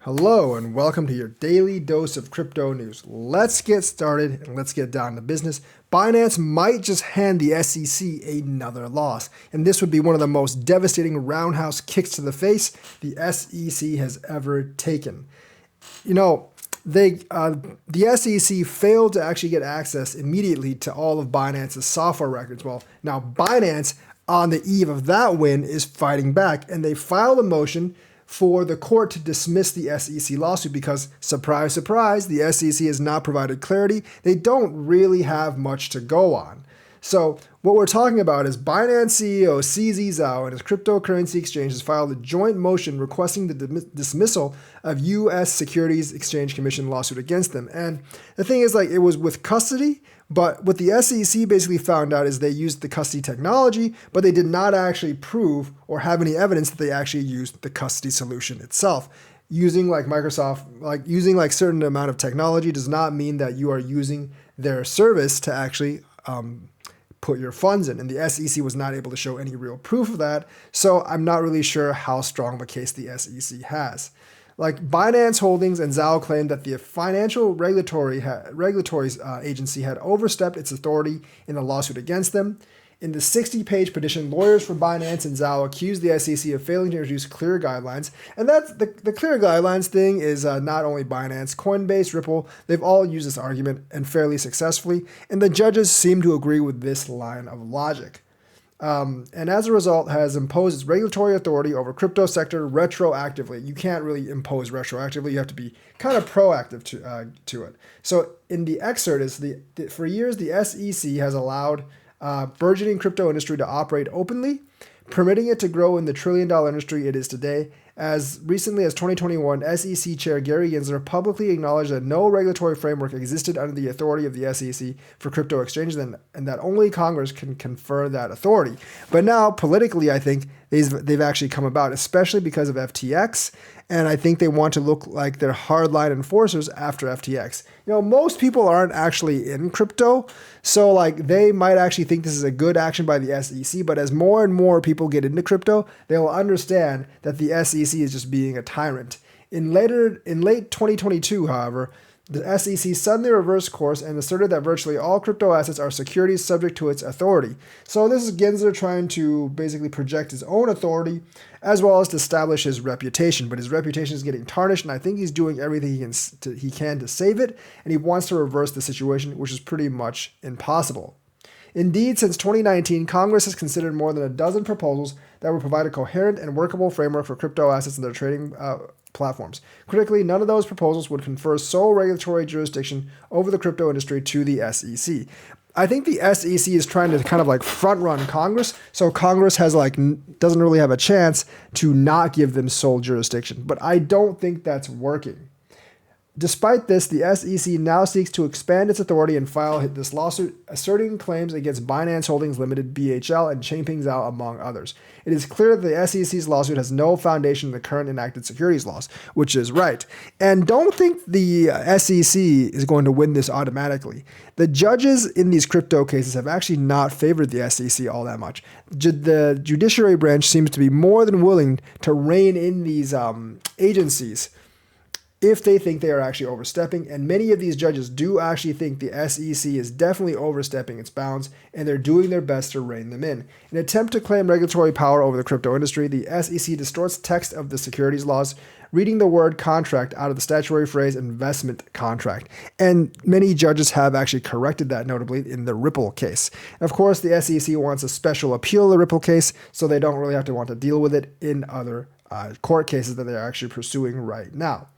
Hello and welcome to your daily dose of crypto news. Let's get started and let's get down to business. Binance might just hand the SEC another loss, and this would be one of the most devastating roundhouse kicks to the face the SEC has ever taken. You know, the SEC failed to actually get access immediately to all of Binance's software records. Well, now Binance, on the eve of that win, is fighting back, and they filed a motion for the court to dismiss the SEC lawsuit because, surprise, surprise, the SEC has not provided clarity. They don't really have much to go on. So what we're talking about is Binance CEO CZ Zhao and his cryptocurrency exchange has filed a joint motion requesting the dismissal of U.S. Securities Exchange Commission lawsuit against them. And the thing is, it was with custody, but what the SEC basically found out is they used the custody technology, but they did not actually prove or have any evidence that they actually used the custody solution itself. Using Microsoft, using certain amount of technology does not mean that you are using their service to actually put your funds in. And the SEC was not able to show any real proof of that. So I'm not really sure how strong of a case the SEC has. Binance Holdings and Zhao claimed that the financial regulatory agency had overstepped its authority in the lawsuit against them. In the 60-page petition, lawyers for Binance and Zhao accused the SEC of failing to introduce clear guidelines. And that's the clear guidelines thing is not only Binance, Coinbase, Ripple, they've all used this argument and fairly successfully. And the judges seem to agree with this line of logic. And as a result, has imposed its regulatory authority over crypto sector retroactively. You can't really impose retroactively. You have to be kind of proactive to it. So in the excerpt is for years, the SEC has allowed burgeoning crypto industry to operate openly, permitting it to grow in the trillion-dollar industry it is today. As recently as 2021, SEC Chair Gary Gensler publicly acknowledged that no regulatory framework existed under the authority of the SEC for crypto exchanges and that only Congress can confer that authority. But now, politically, I think they've actually come about, especially because of FTX, and I think they want to look like they're hardline enforcers after FTX. Most people aren't actually in crypto, so they might actually think this is a good action by the SEC, but as more and more people get into crypto, they will understand that the SEC is just being a tyrant. In late 2022, however, the SEC suddenly reversed course and asserted that virtually all crypto assets are securities subject to its authority. So this is Gensler trying to basically project his own authority as well as to establish his reputation. But his reputation is getting tarnished, and I think he's doing everything he can to save it, and he wants to reverse the situation, which is pretty much impossible. Indeed, since 2019, Congress has considered more than a dozen proposals that would provide a coherent and workable framework for crypto assets and their trading platforms. Critically, none of those proposals would confer sole regulatory jurisdiction over the crypto industry to the SEC. I think the SEC is trying to kind of front run Congress, so Congress has doesn't really have a chance to not give them sole jurisdiction. But I don't think that's working. Despite this, the SEC now seeks to expand its authority and file this lawsuit, asserting claims against Binance Holdings Limited, BHL, and Changpeng Zhao, among others. It is clear that the SEC's lawsuit has no foundation in the current enacted securities laws, which is right. And don't think the SEC is going to win this automatically. The judges in these crypto cases have actually not favored the SEC all that much. The judiciary branch seems to be more than willing to rein in these agencies if they think they are actually overstepping. And many of these judges do actually think the SEC is definitely overstepping its bounds, and they're doing their best to rein them in. In an attempt to claim regulatory power over the crypto industry, the SEC distorts text of the securities laws, reading the word contract out of the statutory phrase investment contract. And many judges have actually corrected that, notably in the Ripple case. Of course, the SEC wants a special appeal of the Ripple case, so they don't really have to want to deal with it in other court cases that they're actually pursuing right now.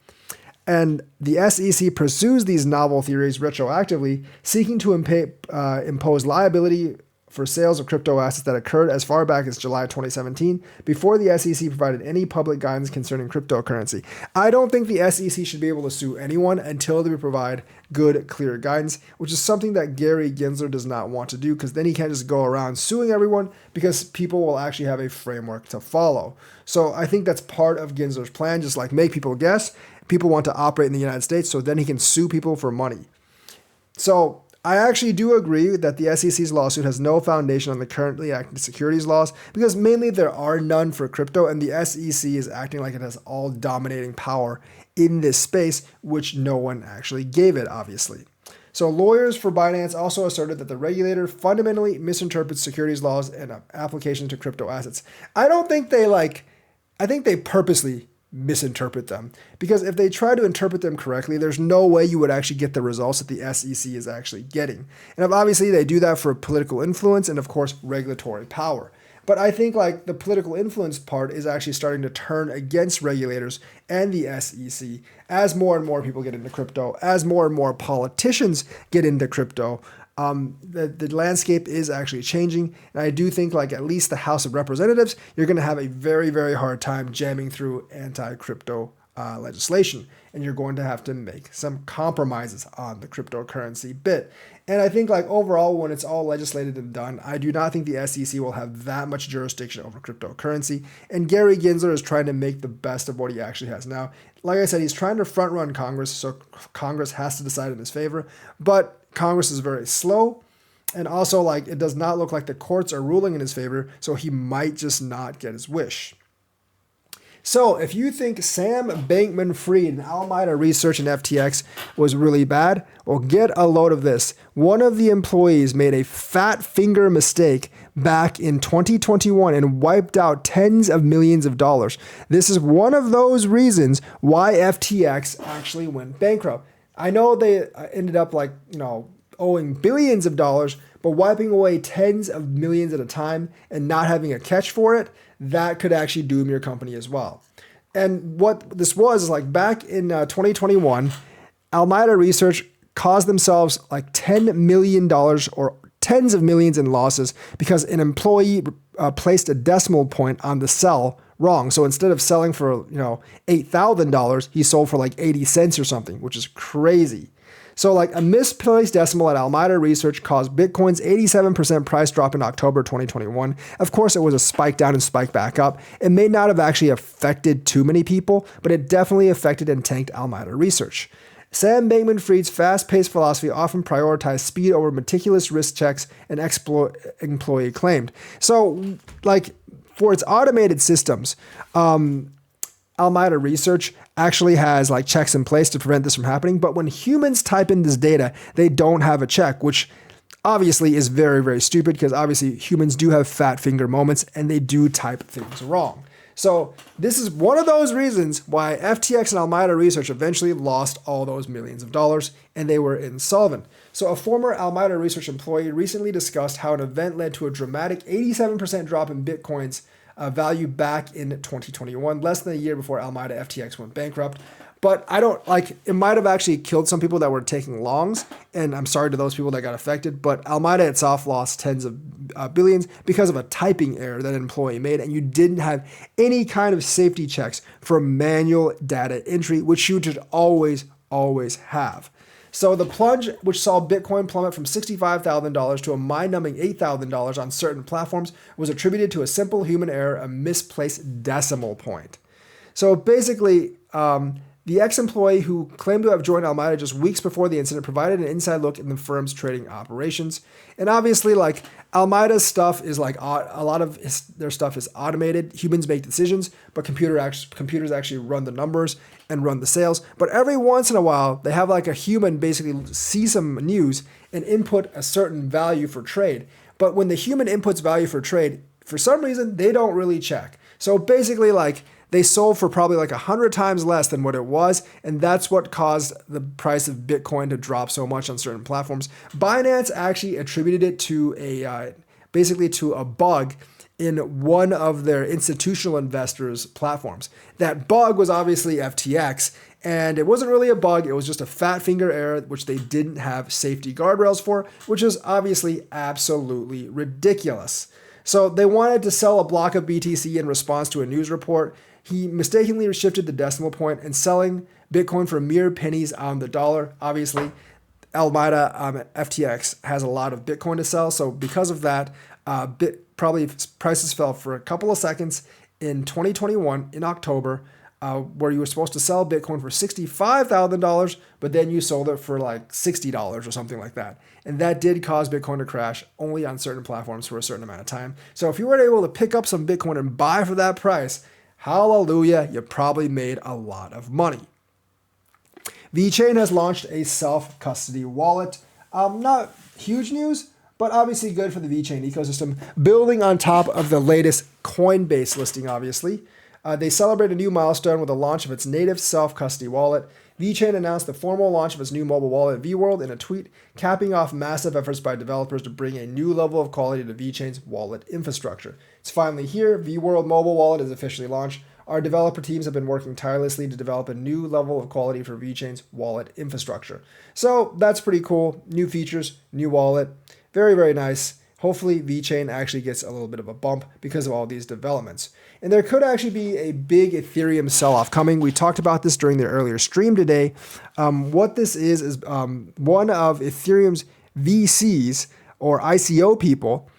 And the SEC pursues these novel theories retroactively, seeking to impose liability for sales of crypto assets that occurred as far back as July 2017, before the SEC provided any public guidance concerning cryptocurrency. I don't think the SEC should be able to sue anyone until they provide good, clear guidance, which is something that Gary Gensler does not want to do, because then he can't just go around suing everyone, because people will actually have a framework to follow. So I think that's part of Gensler's plan, just make people guess. People want to operate in the United States, so then he can sue people for money. So I actually do agree that the SEC's lawsuit has no foundation on the currently active securities laws because mainly there are none for crypto, and the SEC is acting like it has all dominating power in this space, which no one actually gave it, obviously. So lawyers for Binance also asserted that the regulator fundamentally misinterprets securities laws and applications to crypto assets. I think they purposely misinterpret them, because if they try to interpret them correctly, there's no way you would actually get the results that the SEC is actually getting. And obviously they do that for political influence and of course regulatory power. But I think like the political influence part is actually starting to turn against regulators and the SEC as more and more people get into crypto, as more and more politicians get into crypto. The landscape is actually changing. And I do think like at least the House of Representatives, you're going to have a very, very hard time jamming through anti-crypto legislation. And you're going to have to make some compromises on the cryptocurrency bit. And I think like overall, when it's all legislated and done, I do not think the SEC will have that much jurisdiction over cryptocurrency. And Gary Gensler is trying to make the best of what he actually has now. Like I said, he's trying to front run Congress, so Congress has to decide in his favor. But Congress is very slow. And also like it does not look like the courts are ruling in his favor. So he might just not get his wish. So if you think Sam Bankman-Fried and Alameda Research and FTX was really bad, well, get a load of this. One of the employees made a fat finger mistake back in 2021 and wiped out tens of millions of dollars. This is one of those reasons why FTX actually went bankrupt. I know they ended up owing billions of dollars, but wiping away tens of millions at a time and not having a catch for it, that could actually doom your company as well. And what this was is like back in 2021, Alameda Research caused themselves like $10 million or tens of millions in losses because an employee placed a decimal point on the sell wrong. So instead of selling for $8,000, he sold for like 80 cents or something, which is crazy. So like a misplaced decimal at Alameda Research caused Bitcoin's 87% price drop in October 2021. Of course, it was a spike down and spike back up. It may not have actually affected too many people, but it definitely affected and tanked Alameda Research. Sam Bankman-Fried's fast-paced philosophy often prioritized speed over meticulous risk checks, an employee claimed. So like for its automated systems, Alameda Research actually has like checks in place to prevent this from happening. But when humans type in this data, they don't have a check, which obviously is very, very stupid because obviously humans do have fat finger moments and they do type things wrong. So this is one of those reasons why FTX and Alameda Research eventually lost all those millions of dollars and they were insolvent. So a former Alameda Research employee recently discussed how an event led to a dramatic 87% drop in Bitcoin's value back in 2021, less than a year before Alameda FTX went bankrupt. But I don't like, it might have actually killed some people that were taking longs, and I'm sorry to those people that got affected, but Alameda itself lost tens of billions because of a typing error that an employee made, and you didn't have any kind of safety checks for manual data entry, which you should always have. So the plunge, which saw Bitcoin plummet from $65,000 to a mind-numbing $8,000 on certain platforms, was attributed to a simple human error, a misplaced decimal point. So basically, the ex-employee who claimed to have joined Alameda just weeks before the incident provided an inside look in the firm's trading operations. And obviously, like Alameda's stuff is like a lot of their stuff is automated. Humans make decisions, but computers actually run the numbers and run the sales. But every once in a while, they have like a human basically see some news and input a certain value for trade. But when the human inputs value for trade, for some reason, they don't really check. So basically, like they sold for probably like 100 times less than what it was, and that's what caused the price of Bitcoin to drop so much on certain platforms. Binance actually attributed it to basically to a bug in one of their institutional investors' platforms. That bug was obviously FTX, and it wasn't really a bug, it was just a fat finger error, which they didn't have safety guardrails for, which is obviously absolutely ridiculous. So they wanted to sell a block of BTC in response to a news report. He mistakenly shifted the decimal point and selling Bitcoin for mere pennies on the dollar. Obviously, Alameda FTX has a lot of Bitcoin to sell. So because of that, probably prices fell for a couple of seconds in 2021 in October. where you were supposed to sell Bitcoin for $65,000, but then you sold it for like $60 or something like that. And that did cause Bitcoin to crash only on certain platforms for a certain amount of time. So if you were able to pick up some Bitcoin and buy for that price, hallelujah, you probably made a lot of money. VeChain has launched a self-custody wallet. Not huge news, but obviously good for the VeChain ecosystem, building on top of the latest Coinbase listing, obviously. They celebrate a new milestone with the launch of its native self-custody wallet. VeChain announced the formal launch of its new mobile wallet, VWorld, in a tweet, capping off massive efforts by developers to bring a new level of quality to VeChain's wallet infrastructure. It's finally here. VWorld mobile wallet is officially launched. Our developer teams have been working tirelessly to develop a new level of quality for VeChain's wallet infrastructure. So that's pretty cool. New features, new wallet. Very, very nice. Hopefully VeChain actually gets a little bit of a bump because of all these developments. And there could actually be a big Ethereum sell-off coming. We talked about this during the earlier stream today. What this is one of Ethereum's VCs or ICO people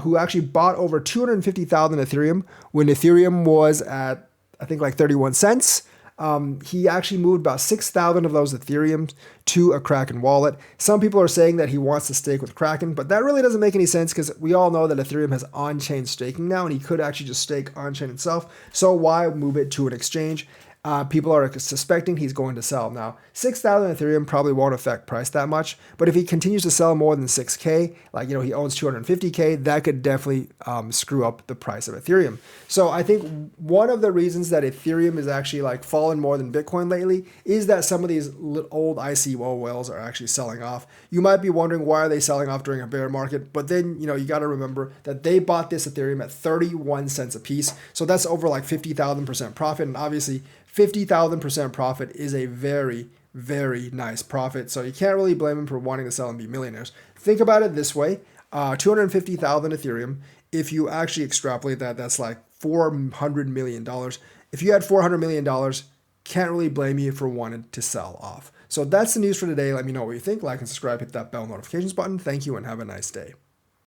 who actually bought over 250,000 Ethereum when Ethereum was at, I think, like 31 cents. He actually moved about 6,000 of those Ethereum to a Kraken wallet. Some people are saying that he wants to stake with Kraken, but that really doesn't make any sense because we all know that Ethereum has on-chain staking now, and he could actually just stake on-chain itself. So why move it to an exchange? People are suspecting he's going to sell. Now, 6,000 Ethereum probably won't affect price that much, but if he continues to sell more than 6K, like, he owns 250K, that could definitely screw up the price of Ethereum. So I think one of the reasons that Ethereum is actually like fallen more than Bitcoin lately is that some of these old ICO whales are actually selling off. You might be wondering, why are they selling off during a bear market? But then, you got to remember that they bought this Ethereum at 31 cents a piece. So that's over like 50,000% profit. And obviously 50,000% profit is a very, very nice profit. So you can't really blame them for wanting to sell and be millionaires. Think about it this way. 250,000 Ethereum, if you actually extrapolate that, that's like $400 million. If you had $400 million, can't really blame you for wanting to sell off. So that's the news for today. Let me know what you think. Like and subscribe, hit that bell notifications button. Thank you and have a nice day.